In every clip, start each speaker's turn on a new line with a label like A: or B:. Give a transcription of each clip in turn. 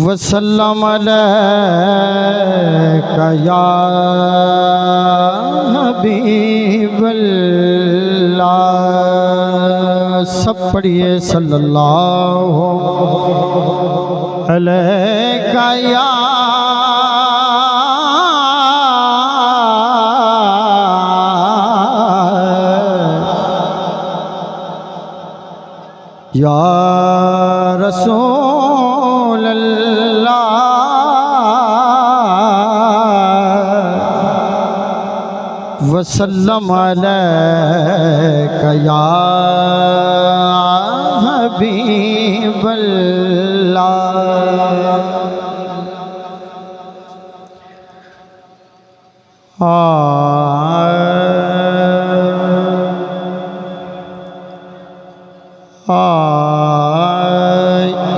A: वसल्लम अलैका या हबीबल्लाह। सब पढ़िए सल्लल्लाहु अलैका या रसूल अल्लाह। वसल्लम अलैका या हबीबल्लाह।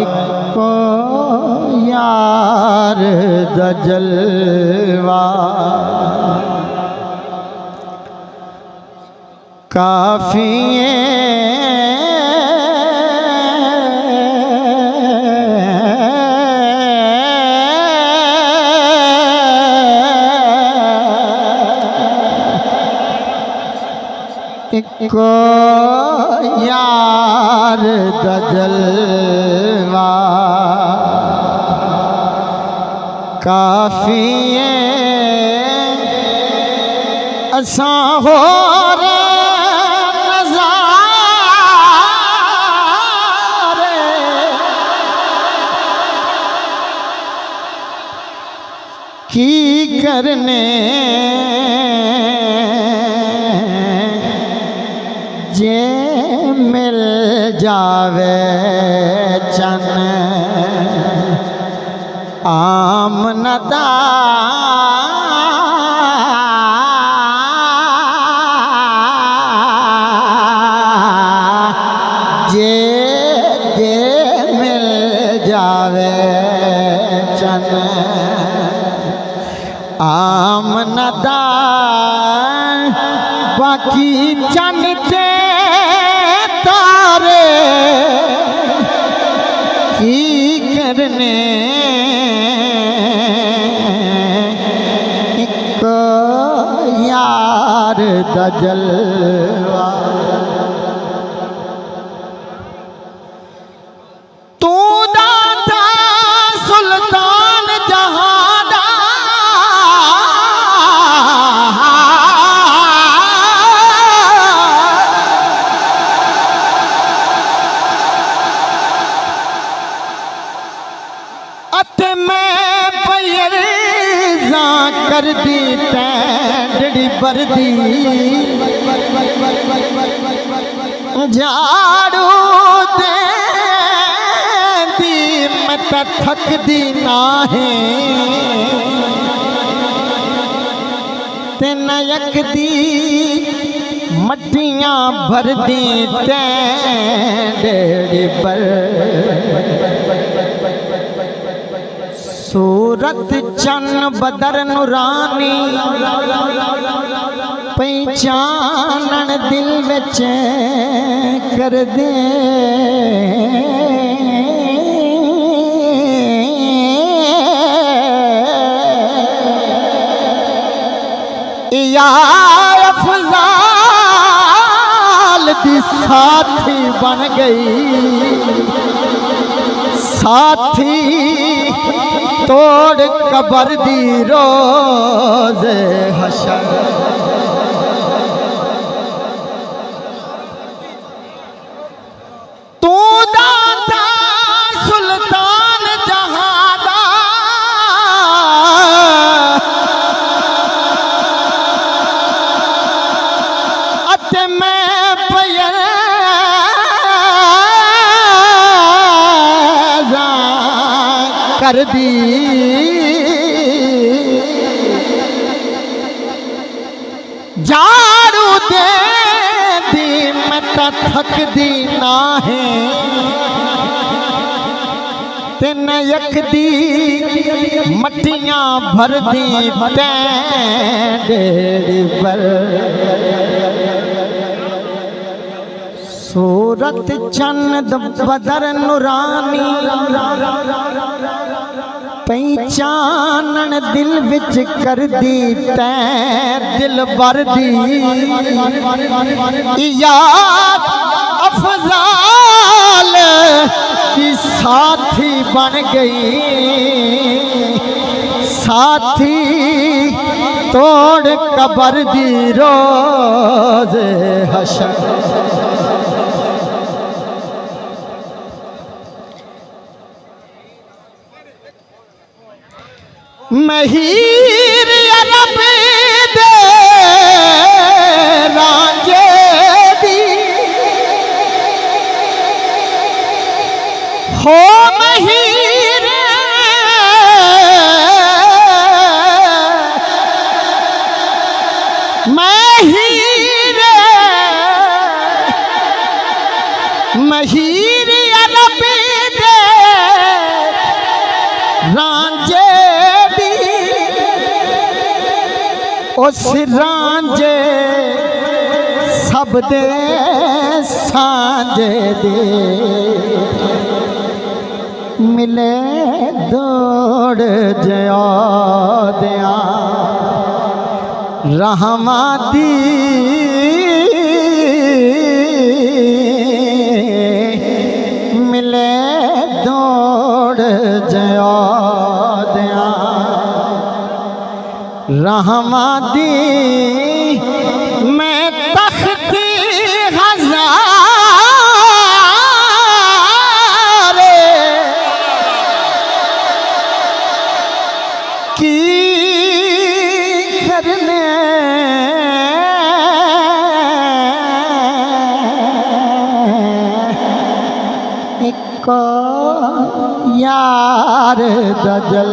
A: इको यार दा जलवा काफी इको यार दा जलवा काफी असां हो रे नज़ारे की करने जे मिल जावे चन आमनदा जे मिल जावे चन आमनदा बाकी चन के तारे की करने एक यार दा जलवा। तू दाता सुल्तान जहां दा कर दी टैंडड़ी बरदी झाड़ू दे दी मैं थक दी ना है ते नयक दी मट्टियां भर दी टैंडड़ी पर सूरत चन बदर नूरानी पहचानन दिल विच कर दे या अफ़ज़ाल दी साथी बन गई साथी तोड़ कबर दी रोज़ हशर। तू दाता सुल्तान जहां दा अते मैं कर दी झाड़ू दे दी मैं थक दी ना है ते नयक दी मट्टियां भर दी टैंडड़ी पर सूरत चंद बदर नुरानी पहचानन दिल विच कर दी तै दिल भर दी याद अफजाल की साथी बन गई साथी तोड़ कबर दी रोज हशर महीर अरब दे रांझे दी हो महीर महीर अरब दे रांझे उस रांझे सब दे सांझे दे मिले दौड़ जया दिया रहमाती मिले दौड़ जया दिया रहमाती मैं तख्ती हज़ारे की करने एक यार दजल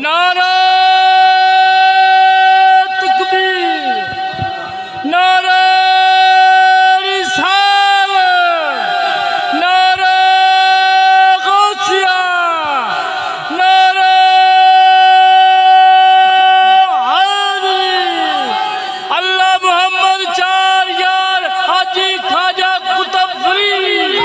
B: नारा तकबीर नारा रिसालत नारा गौसिया नारा हैदरी अल्लाह मोहम्मद चार यार हाजी ख्वाजा कुतुब फरीद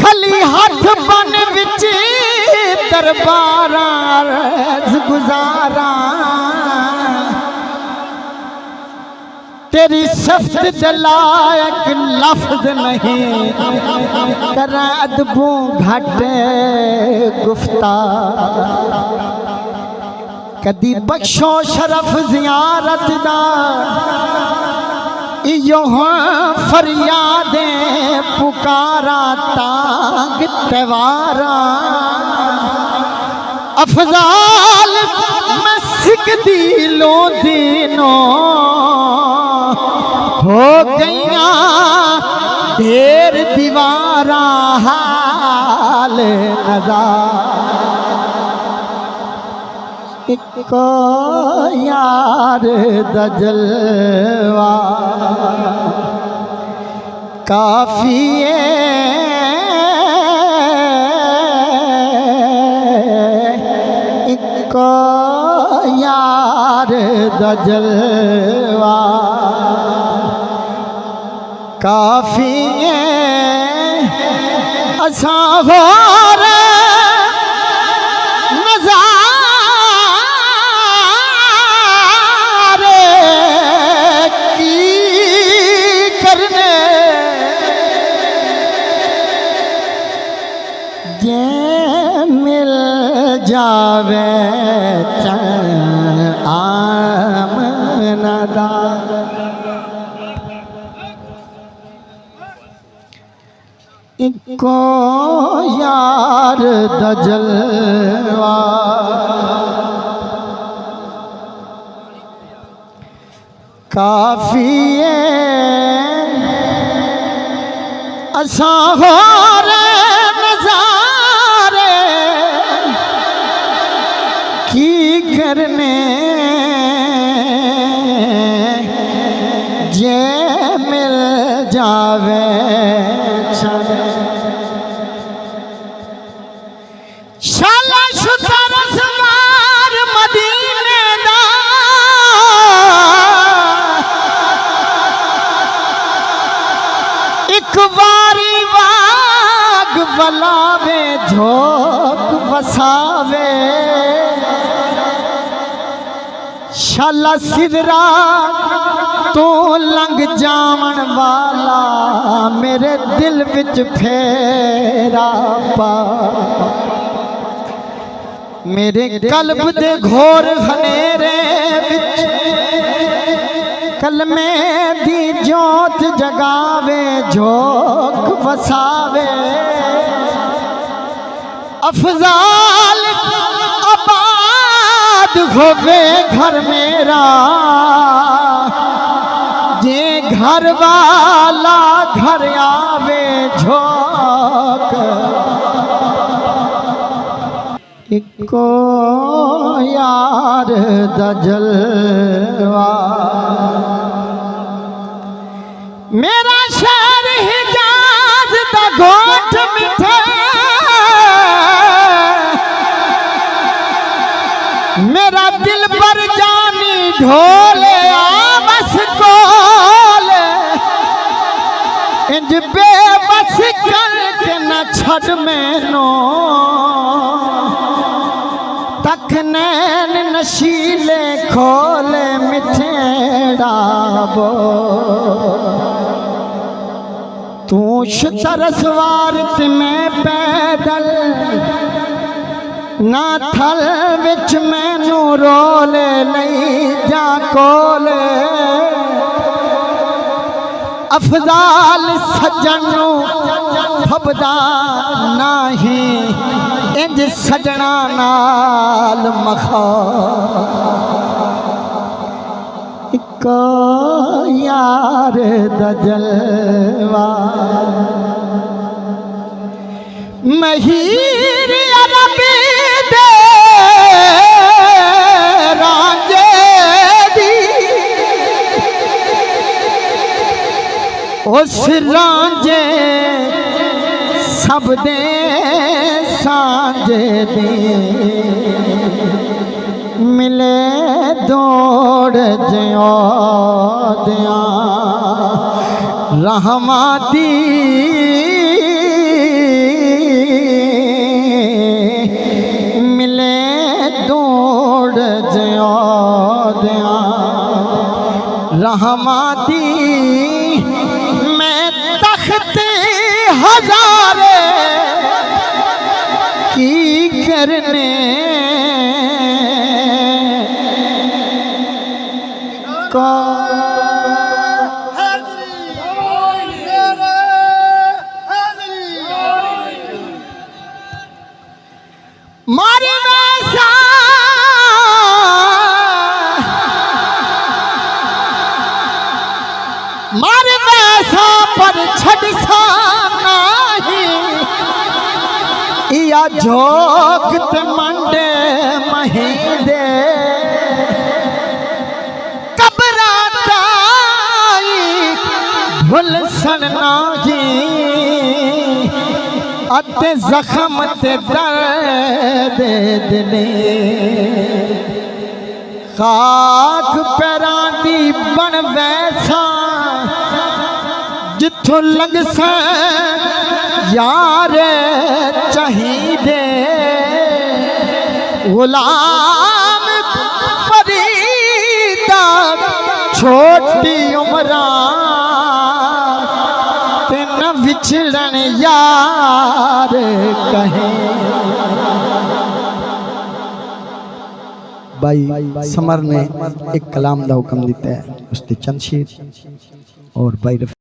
A: खली हाथ बन विच दरबारा गुजारा तेरी सफ्त दलायक लफ्ज नहीं कर अदबू घट गुफ्ता कदी बख्शो शरफ जियारत दा इयो फरियादें पुकारा तांग त्योहारा अफजाल मैं सिख दिलों दिनों हो गईया ढेर दीवारा हाल नजा इको यार दजलवा काफी इको यार दजलवा काफी असा हो मिल जावे आमनदा इको यार दजलवा काफी असा हो की करने वे शाला शुदा रसवार मदीने दा एक बारी वाग वलावे झोंक वसावे शाला सिदरा तो लंघ जावन वाला मेरे दिल विच फेरा पा मेरे कल्ब दे घोर हनेरे विच कलमे दी जोत जगावे झोंक वसावे अफजाल आबाद होवे घर मेरा जे घर वाला घर आवे झोंक इको यार दा जलवा मेरा शहर हिजाज दा गोठ मिठे मेरा दिल पर जानी ढोले बस कोले इंज बेबस करके न छड़ मैनो तक नैन नशीले खोले मिठेड़ा बो तू तरसवार में पैदल ना थल विच मैनू रोले नहीं जा कोले अफजाल सजनू फबदा नाही इंज सजना नाल मखा इको यार दा जलवा महीर अरबी दे रांझे दी उस रांझे सब दे सांझे दी मिले दौड़ ज्यों दिया रहमाती मिले दौड़ ज्यों दिया रहमाती मैं तख्ते हजारे की करने को मारे वैसा मारे वैसा पर छड़सा नहीं या झोंक ते मंडे महीदे कबराताई भुल सनना जी अते जख्म ते दर्द दिले खाक पैरां दी बन वैसा जिथों लंघ सा यार चाहिदे गुलाम फरीदा छोटी उमरा ते न विछड़न यार कहें भाई समर ने एक कलाम दा हुक्म दिता है उसते चंद शेर और भाई